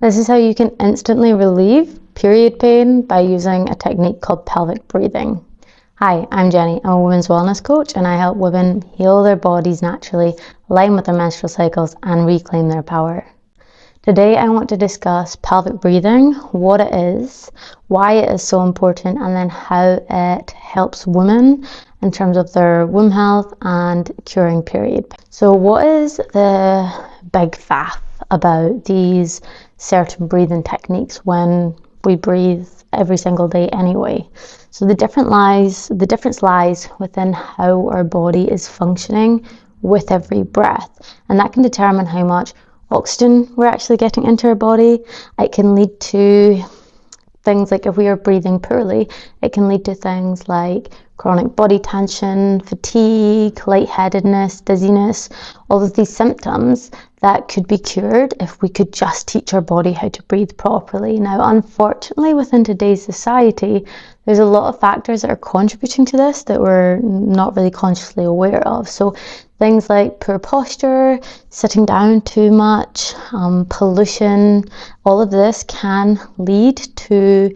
This is how you can instantly relieve period pain by using a technique called pelvic breathing. Hi, I'm Jenny. I'm a women's wellness coach and I help women heal their bodies naturally, align with their menstrual cycles and reclaim their power. Today I want to discuss pelvic breathing, what it is, why it is so important, and then how it helps women in terms of their womb health and curing period pain. So what is the big faff about these certain breathing techniques when we breathe every single day anyway? So the difference lies within how our body is functioning with every breath, and that can determine how much oxygen we're actually getting into our body. It can lead to things like, if we are breathing poorly, it can lead to things like chronic body tension, fatigue, lightheadedness, dizziness, all of these symptoms that could be cured if we could just teach our body how to breathe properly. Now, unfortunately, within today's society, there's a lot of factors that are contributing to this that we're not really consciously aware of. So things like poor posture, sitting down too much, pollution, all of this can lead to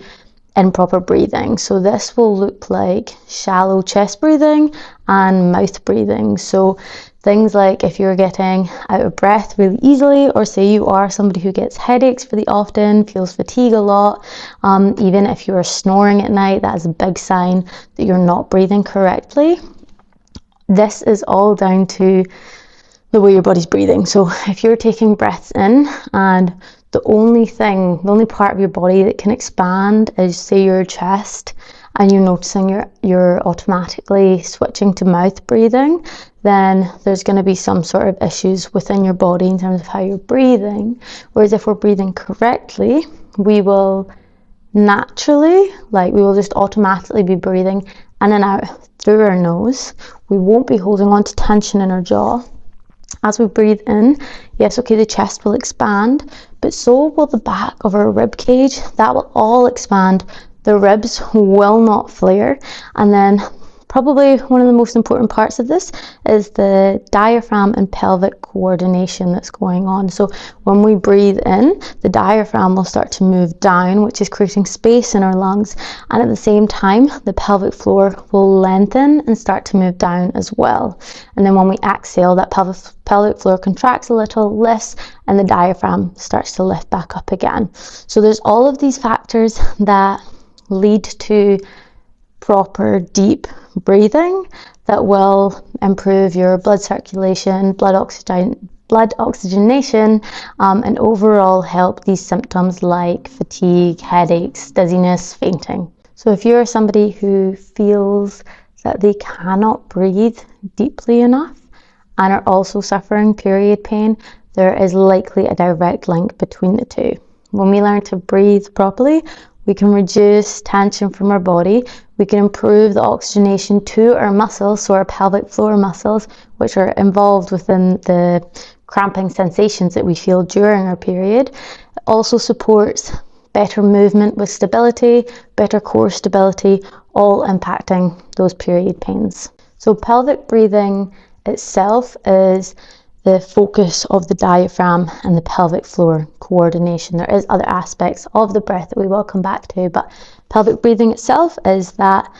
improper breathing. So this will look like shallow chest breathing and mouth breathing. So things like if you're getting out of breath really easily, or say you are somebody who gets headaches really often, feels fatigue a lot, even if you're snoring at night, that is a big sign that you're not breathing correctly. This is all down to the way your body's breathing. So if you're taking breaths in and the only part of your body that can expand is, say, your chest, and you're noticing you're automatically switching to mouth breathing, then there's going to be some sort of issues within your body in terms of how you're breathing. Whereas if we're breathing correctly, we will just automatically be breathing in and out through our nose. We won't be holding on to tension in our jaw. As we breathe in, yes, okay, the chest will expand, but so will the back of our rib cage. That will all expand. The ribs will not flare. And then probably one of the most important parts of this is the diaphragm and pelvic coordination that's going on. So when we breathe in, the diaphragm will start to move down, which is creating space in our lungs. And at the same time, the pelvic floor will lengthen and start to move down as well. And then when we exhale, that pelvic floor contracts a little, lifts, and the diaphragm starts to lift back up again. So there's all of these factors that lead to proper deep breathing that will improve your blood circulation, blood oxygenation, and overall help these symptoms like fatigue, headaches, dizziness, fainting. So if you're somebody who feels that they cannot breathe deeply enough and are also suffering period pain, there is likely a direct link between the two. When we learn to breathe properly, we can reduce tension from our body. We can improve the oxygenation to our muscles, so our pelvic floor muscles, which are involved within the cramping sensations that we feel during our period. It also supports better movement with stability, better core stability, all impacting those period pains. So pelvic breathing itself is the focus of the diaphragm and the pelvic floor coordination. There is other aspects of the breath that we will come back to, but pelvic breathing itself is that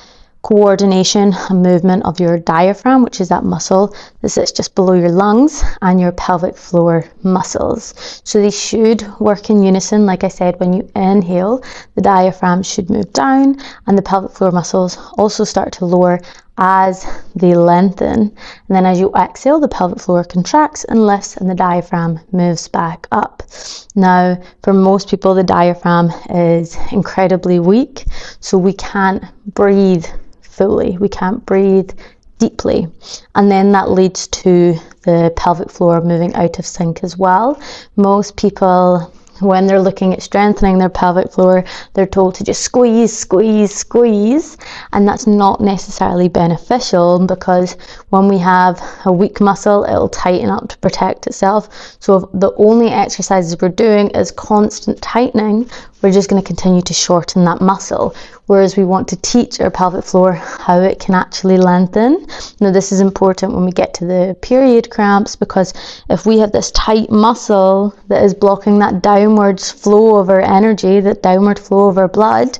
coordination and movement of your diaphragm, which is that muscle that sits just below your lungs, and your pelvic floor muscles. So they should work in unison. Like I said, when you inhale, the diaphragm should move down and the pelvic floor muscles also start to lower as they lengthen. And then as you exhale, the pelvic floor contracts and lifts and the diaphragm moves back up. Now, for most people, the diaphragm is incredibly weak, so we can't breathe fully. We can't breathe deeply. And then that leads to the pelvic floor moving out of sync as well. Most people, when they're looking at strengthening their pelvic floor, they're told to just squeeze, squeeze, squeeze, and that's not necessarily beneficial, because when we have a weak muscle, it'll tighten up to protect itself. So if the only exercises we're doing is constant tightening, we're just going to continue to shorten that muscle. Whereas we want to teach our pelvic floor how it can actually lengthen. Now, this is important when we get to the period cramps, because if we have this tight muscle that is blocking that down downwards flow of our energy, that downward flow of our blood,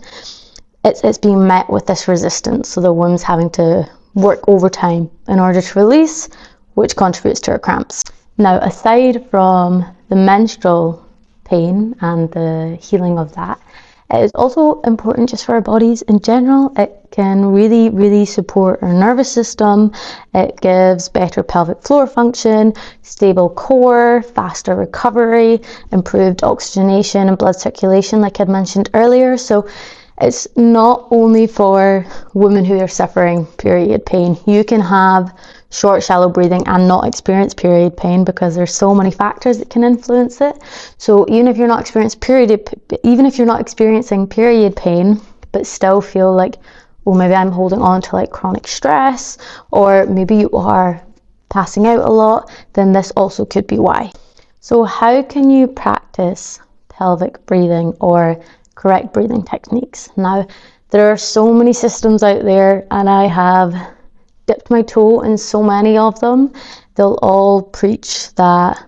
it's being met with this resistance. So the womb's having to work overtime in order to release, which contributes to our cramps. Now, aside from the menstrual pain and the healing of that, it is also important just for our bodies in general. It can really, really support our nervous system. It gives better pelvic floor function, stable core, faster recovery, improved oxygenation and blood circulation, like I'd mentioned earlier. So it's not only for women who are suffering period pain. You can have short, shallow breathing and not experience period pain, because there's so many factors that can influence it. So even if you're not experiencing period pain, but still feel like, well, maybe I'm holding on to like chronic stress, or maybe you are passing out a lot, then this also could be why. So how can you practice pelvic breathing or correct breathing techniques? Now, there are so many systems out there, and I have dipped my toe in so many of them. They'll all preach that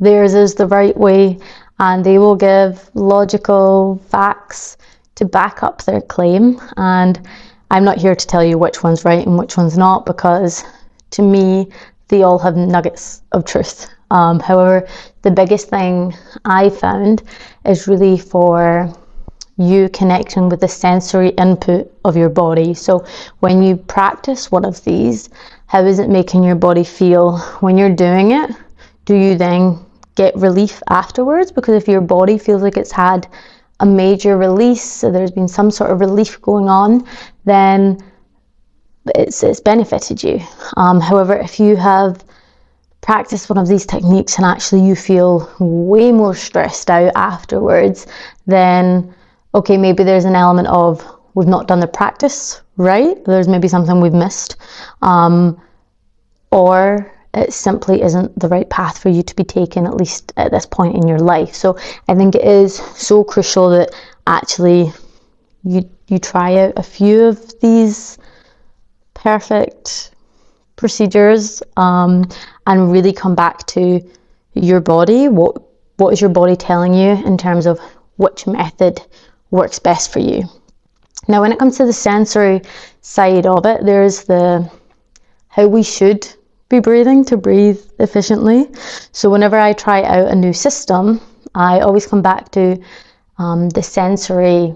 theirs is the right way, and they will give logical facts to back up their claim. And I'm not here to tell you which one's right and which one's not, because to me, they all have nuggets of truth. However, the biggest thing I found is really for you connecting with the sensory input of your body. So when you practice one of these, how is it making your body feel when you're doing it? Do you then get relief afterwards? Because if your body feels like it's had a major release, so there's been some sort of relief going on, then it's benefited you. However, if you have practiced one of these techniques and actually you feel way more stressed out afterwards, then okay, maybe there's an element of we've not done the practice right. There's maybe something we've missed, or it simply isn't the right path for you to be taken, at least at this point in your life. So I think it is so crucial that actually you try out a few of these perfect procedures, and really come back to your body. What is your body telling you in terms of which method works best for you? Now, when it comes to the sensory side of it, there's the how we should be breathing to breathe efficiently. So whenever I try out a new system, I always come back to the sensory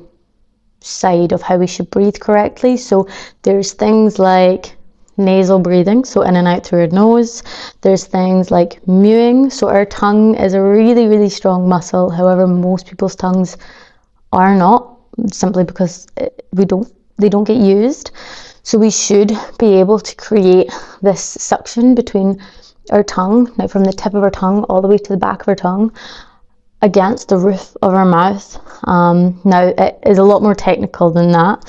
side of how we should breathe correctly. So there's things like nasal breathing, so in and out through our nose. There's things like mewing, so our tongue is a really, really strong muscle. However, most people's tongues are not, simply because they don't get used. So we should be able to create this suction between our tongue, now from the tip of our tongue all the way to the back of our tongue, against the roof of our mouth. Now it is a lot more technical than that,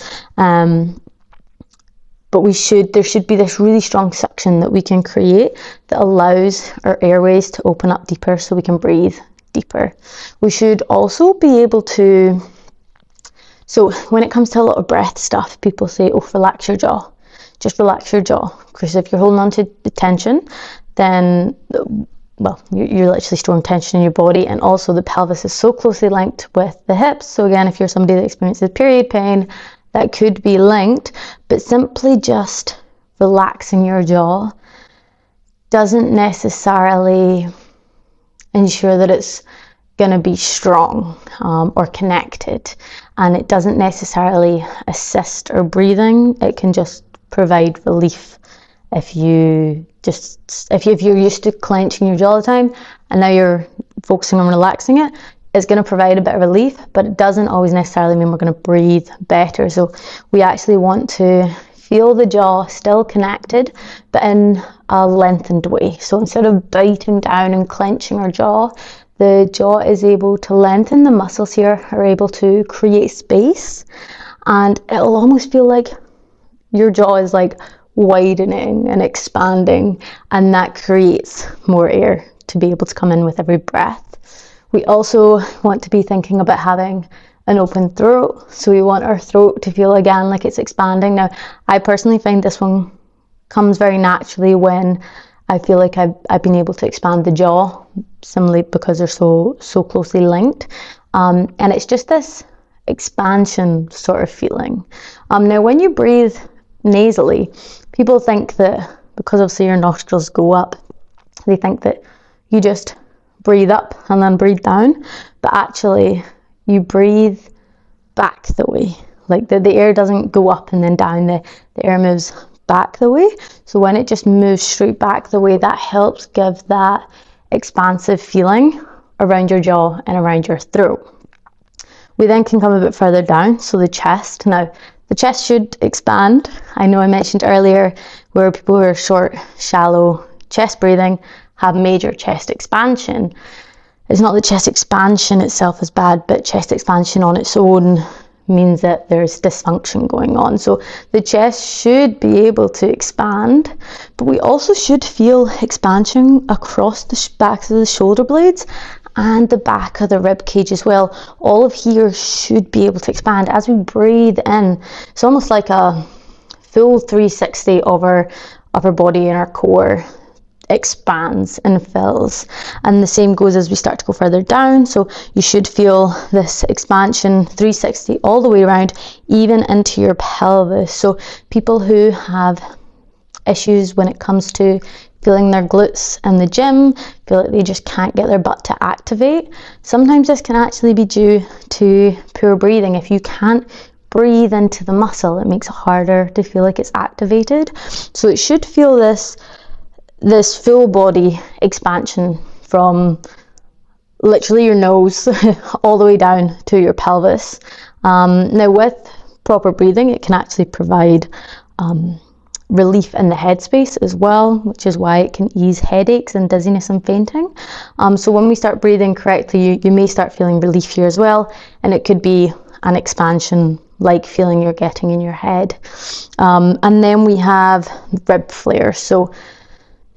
but there should be this really strong suction that we can create that allows our airways to open up deeper so we can breathe deeper. We should also be able to, so when it comes to a lot of breath stuff, people say, oh, relax your jaw. Just relax your jaw. Because if you're holding on to the tension, then, well, you're literally storing tension in your body. And also the pelvis is so closely linked with the hips. So again, if you're somebody that experiences period pain, that could be linked. But simply just relaxing your jaw doesn't necessarily ensure that it's going to be strong or connected, and it doesn't necessarily assist our breathing. It can just provide relief if you're used to clenching your jaw all the time and now you're focusing on relaxing it. It's going to provide a bit of relief, but it doesn't always necessarily mean we're going to breathe better. So we actually want to feel the jaw still connected, but in a lengthened way. So instead of biting down and clenching our jaw, the jaw is able to lengthen. The muscles here are able to create space, and it'll almost feel like your jaw is like widening and expanding, and that creates more air to be able to come in with every breath. We also want to be thinking about having an open throat. So we want our throat to feel again like it's expanding. Now, I personally find this one comes very naturally when I feel like I've been able to expand the jaw, similarly because they're so closely linked. And it's just this expansion sort of feeling. Now, when you breathe nasally, people think that because obviously your nostrils go up, they think that you just breathe up and then breathe down, but actually you breathe back the way. Like the air doesn't go up and then down, the air moves back the way. So when it just moves straight back the way, that helps give that expansive feeling around your jaw and around your throat. We then can come a bit further down, so the chest. Now, the chest should expand. I know I mentioned earlier where people who are short, shallow chest breathing have major chest expansion. It's not the chest expansion itself is bad, but chest expansion on its own means that there's dysfunction going on. So the chest should be able to expand, but we also should feel expansion across the backs of the shoulder blades and the back of the rib cage as well. All of here should be able to expand as we breathe in. It's almost like a full 360 of our upper body and our core expands and fills, and the same goes as we start to go further down. So you should feel this expansion 360 all the way around, even into your pelvis. So people who have issues when it comes to feeling their glutes in the gym, feel like they just can't get their butt to activate, sometimes this can actually be due to poor breathing. If you can't breathe into the muscle, it makes it harder to feel like it's activated. So it should feel this full body expansion from literally your nose all the way down to your pelvis. Now with proper breathing, it can actually provide relief in the headspace as well, which is why it can ease headaches and dizziness and fainting. So when we start breathing correctly, you may start feeling relief here as well, and it could be an expansion like feeling you're getting in your head. And then we have rib flare. So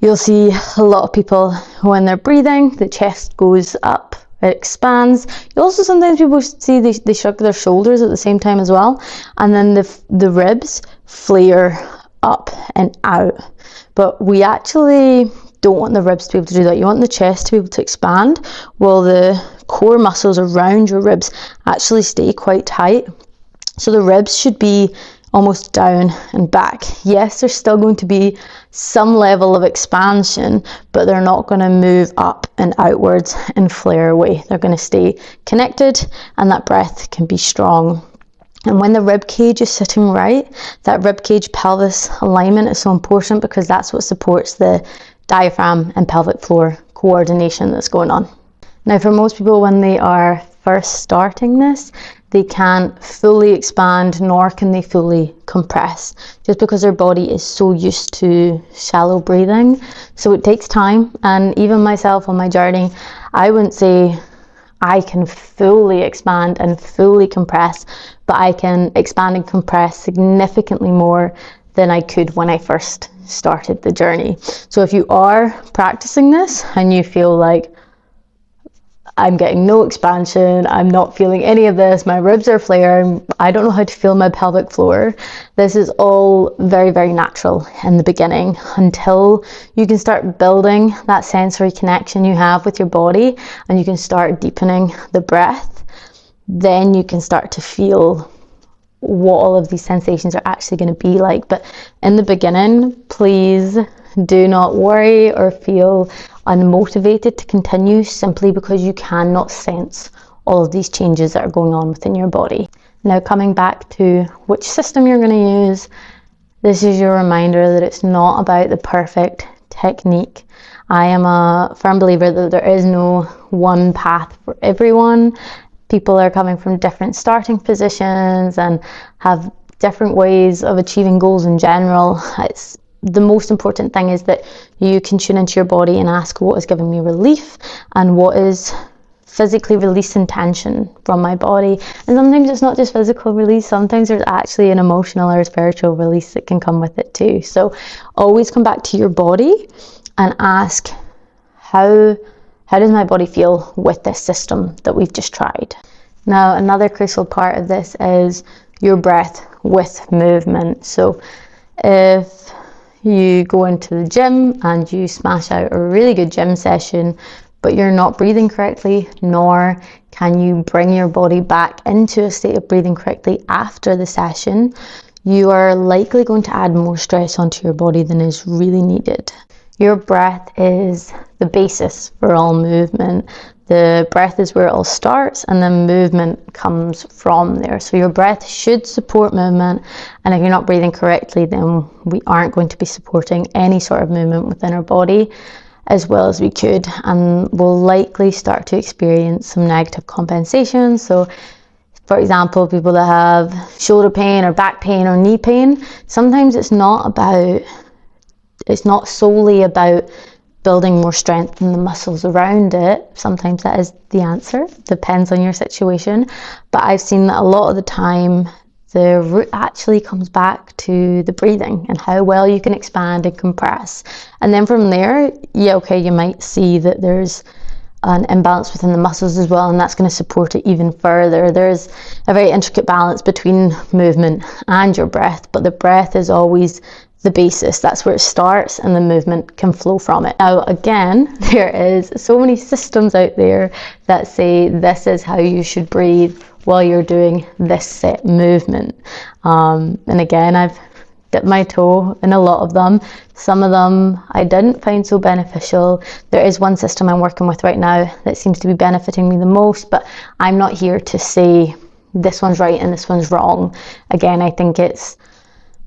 you'll see a lot of people when they're breathing, the chest goes up, it expands. You also sometimes people see they shrug their shoulders at the same time as well, and then the ribs flare up and out. But we actually don't want the ribs to be able to do that. You want the chest to be able to expand while the core muscles around your ribs actually stay quite tight. So the ribs should be almost down and back. Yes, there's still going to be some level of expansion, but they're not going to move up and outwards and flare away. They're going to stay connected, and that breath can be strong. And when the rib cage is sitting right, that rib cage pelvis alignment is so important, because that's what supports the diaphragm and pelvic floor coordination that's going on. Now, for most people, when they are first starting this, they can't fully expand, nor can they fully compress, just because their body is so used to shallow breathing. So it takes time, and even myself on my journey, I wouldn't say I can fully expand and fully compress, but I can expand and compress significantly more than I could when I first started the journey. So if you are practicing this and you feel like, I'm getting no expansion, I'm not feeling any of this, my ribs are flaring, I don't know how to feel my pelvic floor, this is all very, very natural in the beginning, until you can start building that sensory connection you have with your body, and you can start deepening the breath. Then you can start to feel what all of these sensations are actually going to be like. But in the beginning, please do not worry or feel unmotivated to continue, simply because you cannot sense all of these changes that are going on within your body. Now, coming back to which system you're going to use, this is your reminder that it's not about the perfect technique. I am a firm believer that there is no one path for everyone. People are coming from different starting positions and have different ways of achieving goals in general. The most important thing is that you can tune into your body and ask, what is giving me relief, and what is physically releasing tension from my body. And sometimes it's not just physical release, sometimes there's actually an emotional or spiritual release that can come with it too. So always come back to your body and ask, how does my body feel with this system that we've just tried? Now, another crucial part of this is your breath with movement. So if you go into the gym and you smash out a really good gym session, but you're not breathing correctly, nor can you bring your body back into a state of breathing correctly after the session, you are likely going to add more stress onto your body than is really needed. Your breath is the basis for all movement. The breath is where it all starts, and then movement comes from there. So your breath should support movement, and if you're not breathing correctly, then we aren't going to be supporting any sort of movement within our body as well as we could, and we'll likely start to experience some negative compensation. So for example, people that have shoulder pain or back pain or knee pain, sometimes it's not solely about building more strength in the muscles around it. Sometimes that is the answer, depends on your situation. But I've seen that a lot of the time, the root actually comes back to the breathing and how well you can expand and compress. And then from there, you might see that there's an imbalance within the muscles as well, and that's going to support it even further. There's a very intricate balance between movement and your breath, but the breath is always the basis. That's where it starts, and the movement can flow from it. Now again, there is so many systems out there that say this is how you should breathe while you're doing this set movement, and again, I've dipped my toe in a lot of them. Some of them I didn't find so beneficial. There is one system I'm working with right now that seems to be benefiting me the most, but I'm not here to say this one's right and this one's wrong. Again, I think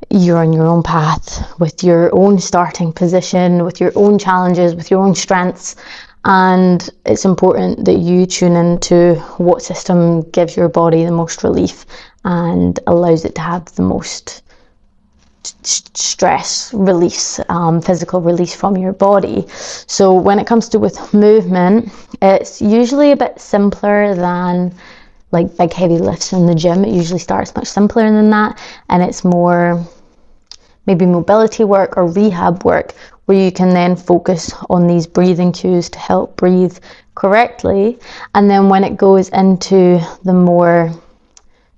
you're on your own path with your own starting position, with your own challenges, with your own strengths, and it's important that you tune into what system gives your body the most relief and allows it to have the most stress release, physical release from your body. So when it comes to with movement, it's usually a bit simpler than like big heavy lifts in the gym. It usually starts much simpler than that, and it's more maybe mobility work or rehab work where you can then focus on these breathing cues to help breathe correctly. And then when it goes into the more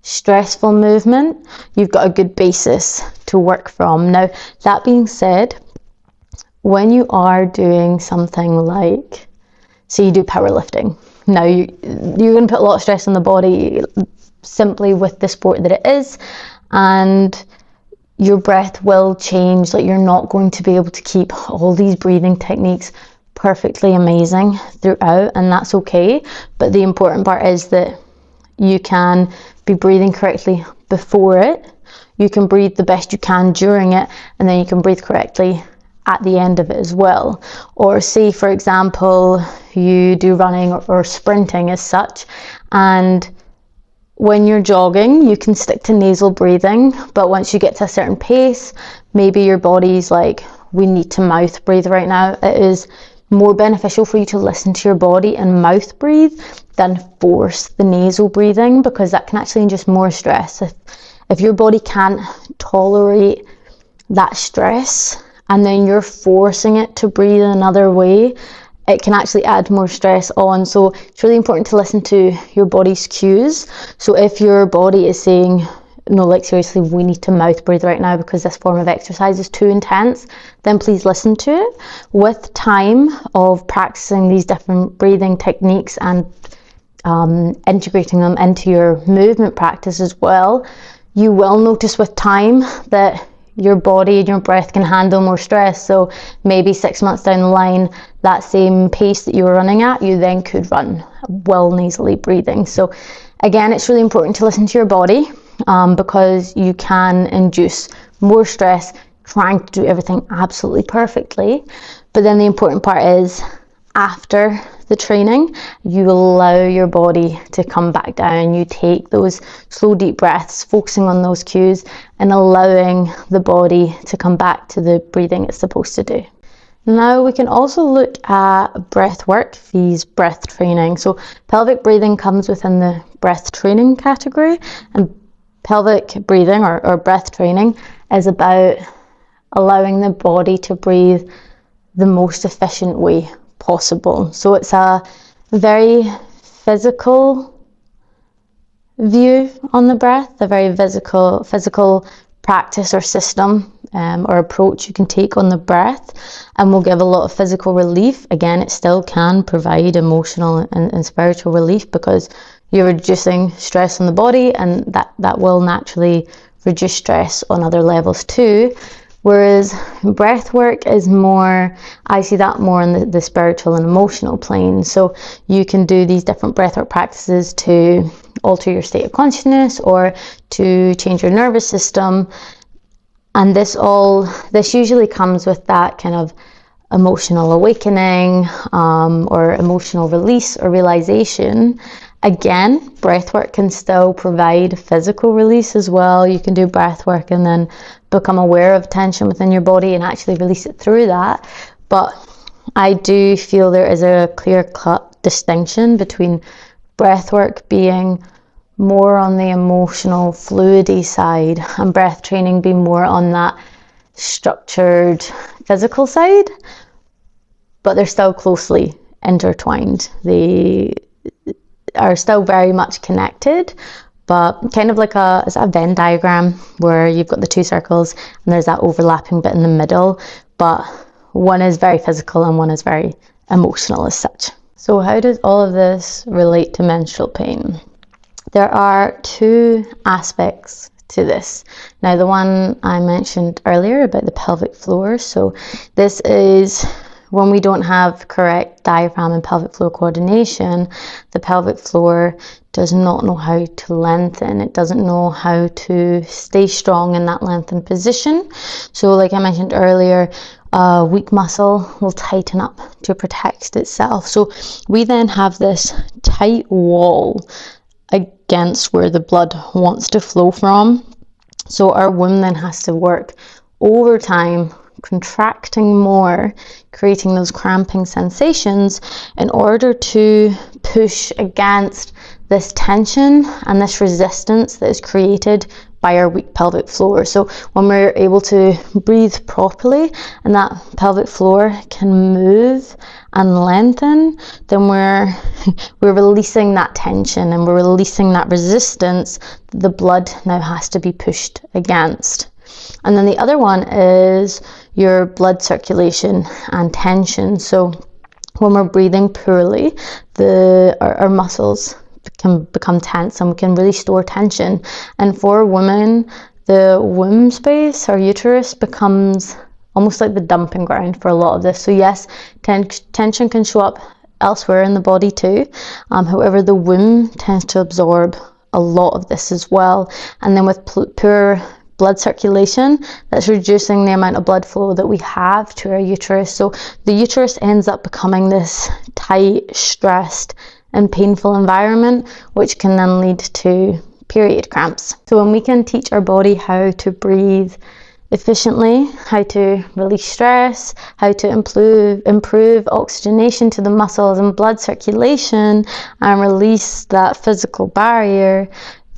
stressful movement, you've got a good basis to work from. Now, that being said, when you are doing something like, say you do powerlifting, now you're going to put a lot of stress on the body simply with the sport that it is, and your breath will change. Like, you're not going to be able to keep all these breathing techniques perfectly amazing throughout, and that's okay. But the important part is that you can be breathing correctly before it, you can breathe the best you can during it, and then you can breathe correctly at the end of it as well. Or say, for example, you do running or sprinting as such, and when you're jogging, you can stick to nasal breathing, but once you get to a certain pace, maybe your body's like, we need to mouth breathe right now. It is more beneficial for you to listen to your body and mouth breathe than force the nasal breathing, because that can actually induce more stress. If your body can't tolerate that stress and then you're forcing it to breathe another way, it can actually add more stress on. So it's really important to listen to your body's cues. So if your body is saying, no, like seriously, we need to mouth breathe right now because this form of exercise is too intense, then please listen to it. With time of practicing these different breathing techniques and integrating them into your movement practice as well, you will notice with time that your body and your breath can handle more stress. So maybe 6 months down the line, that same pace that you were running at, you then could run while nasally breathing. So again, it's really important to listen to your body, because you can induce more stress trying to do everything absolutely perfectly. But then the important part is, after the training, you allow your body to come back down. You take those slow, deep breaths, focusing on those cues and allowing the body to come back to the breathing it's supposed to do. Now we can also look at breath work, these breath training. So pelvic breathing comes within the breath training category, and pelvic breathing or breath training is about allowing the body to breathe the most efficient way possible. So it's a very physical view on the breath, a very physical practice or system. or approach you can take on the breath, and will give a lot of physical relief. Again, it still can provide emotional and spiritual relief, because you're reducing stress on the body, and that will naturally reduce stress on other levels too. Whereas breath work is more, I see that more on the spiritual and emotional plane. So you can do these different breathwork practices to alter your state of consciousness or to change your nervous system. And this usually comes with that kind of emotional awakening or emotional release or realization. Again, breathwork can still provide physical release as well. You can do breathwork and then become aware of tension within your body and actually release it through that. But I do feel there is a clear-cut distinction between breathwork being more on the emotional fluidy side and breath training being more on that structured physical side, but they're still closely intertwined. They are still very much connected, but kind of like a Venn diagram where you've got the two circles and there's that overlapping bit in the middle, but one is very physical and one is very emotional as such. So how does all of this relate to menstrual pain? There are two aspects to this. Now, the one I mentioned earlier about the pelvic floor. So this is when we don't have correct diaphragm and pelvic floor coordination. The pelvic floor does not know how to lengthen. It doesn't know how to stay strong in that lengthened position. So like I mentioned earlier, a weak muscle will tighten up to protect itself. So we then have this tight wall against where the blood wants to flow from. So our womb then has to work overtime, contracting more, creating those cramping sensations in order to push against this tension and this resistance that is created by our weak pelvic floor. So when we're able to breathe properly and that pelvic floor can move and lengthen, then we're releasing that tension and we're releasing that resistance that the blood now has to be pushed against. And then the other one is your blood circulation and tension. So when we're breathing poorly, our muscles can become tense and we can really store tension. And for women, the womb space, our uterus, becomes almost like the dumping ground for a lot of this. So yes, tension can show up elsewhere in the body too. However, the womb tends to absorb a lot of this as well. And then with poor blood circulation, that's reducing the amount of blood flow that we have to our uterus. So the uterus ends up becoming this tight, stressed, and painful environment, which can then lead to period cramps. So when we can teach our body how to breathe efficiently, how to release stress, how to improve oxygenation to the muscles and blood circulation, and release that physical barrier,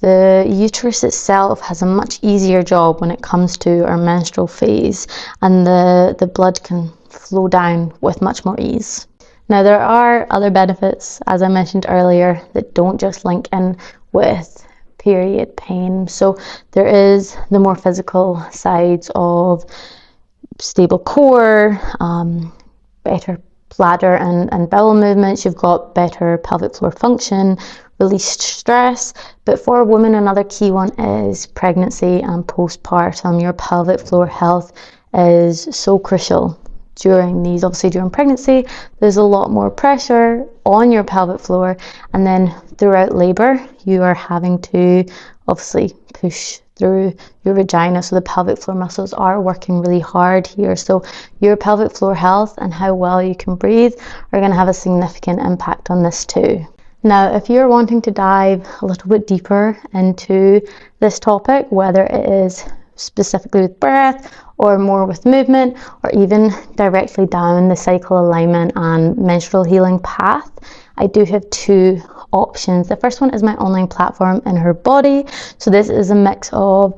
the uterus itself has a much easier job when it comes to our menstrual phase, and the blood can flow down with much more ease. Now, there are other benefits, as I mentioned earlier, that don't just link in with period pain. So there is the more physical sides of stable core, better bladder and bowel movements. You've got better pelvic floor function, released stress. But for women, another key one is pregnancy and postpartum. Your pelvic floor health is so crucial during these. Obviously, during pregnancy, there's a lot more pressure on your pelvic floor, and then throughout labor, you are having to obviously push through your vagina, so the pelvic floor muscles are working really hard here. So your pelvic floor health and how well you can breathe are going to have a significant impact on this too. Now, if you're wanting to dive a little bit deeper into this topic, whether it is specifically with breath or more with movement, or even directly down the cycle alignment and menstrual healing path, I do have two options. The first one is my online platform, In Her Body. So this is a mix of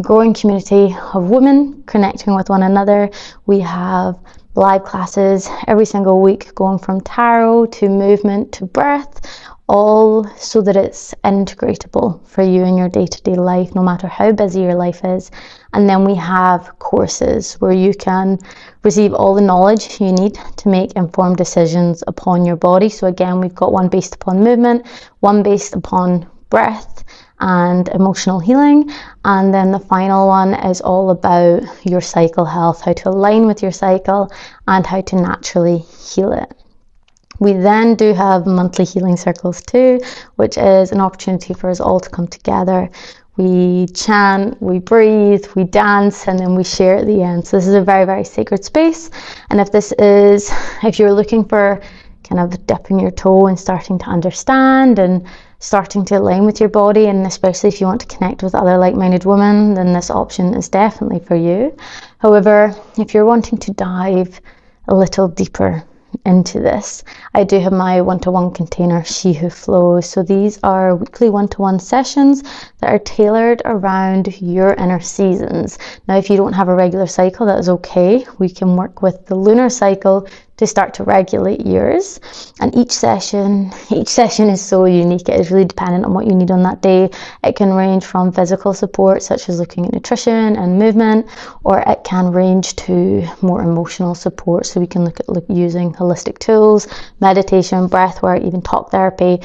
growing community of women connecting with one another. We have live classes every single week, going from tarot to movement to breath, all so that it's integratable for you in your day-to-day life, no matter how busy your life is. And then we have courses where you can receive all the knowledge you need to make informed decisions upon your body. So again, we've got one based upon movement, one based upon breath and emotional healing, and then the final one is all about your cycle health, how to align with your cycle and how to naturally heal it. We then do have monthly healing circles too, which is an opportunity for us all to come together. We chant, we breathe, we dance, and then we share at the end. So this is a very, very sacred space. And if you're looking for kind of dipping your toe and starting to understand and starting to align with your body, and especially if you want to connect with other like-minded women, then this option is definitely for you. However, if you're wanting to dive a little deeper into this, I do have my one-to-one container, She Who Flows. So these are weekly one-to-one sessions that are tailored around your inner seasons. Now, if you don't have a regular cycle, that is okay. We can work with the lunar cycle to start to regulate yours. And each session is so unique. It is really dependent on what you need on that day. It can range from physical support, such as looking at nutrition and movement, or it can range to more emotional support. So we can look at using holistic tools, meditation, breath work, even talk therapy,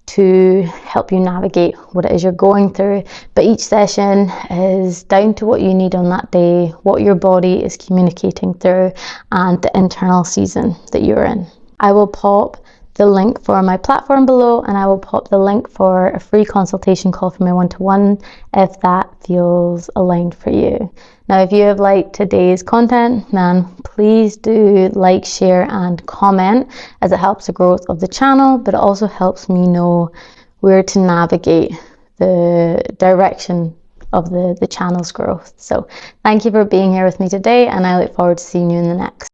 to help you navigate what it is you're going through. But each session is down to what you need on that day, what your body is communicating through, and the internal season that you're in. I will pop the link for my platform below, and I will pop the link for a free consultation call for my one-to-one if that feels aligned for you. Now, if you have liked today's content, then please do like, share, and comment, as it helps the growth of the channel, but it also helps me know where to navigate the direction of the channel's growth. So thank you for being here with me today, and I look forward to seeing you in the next.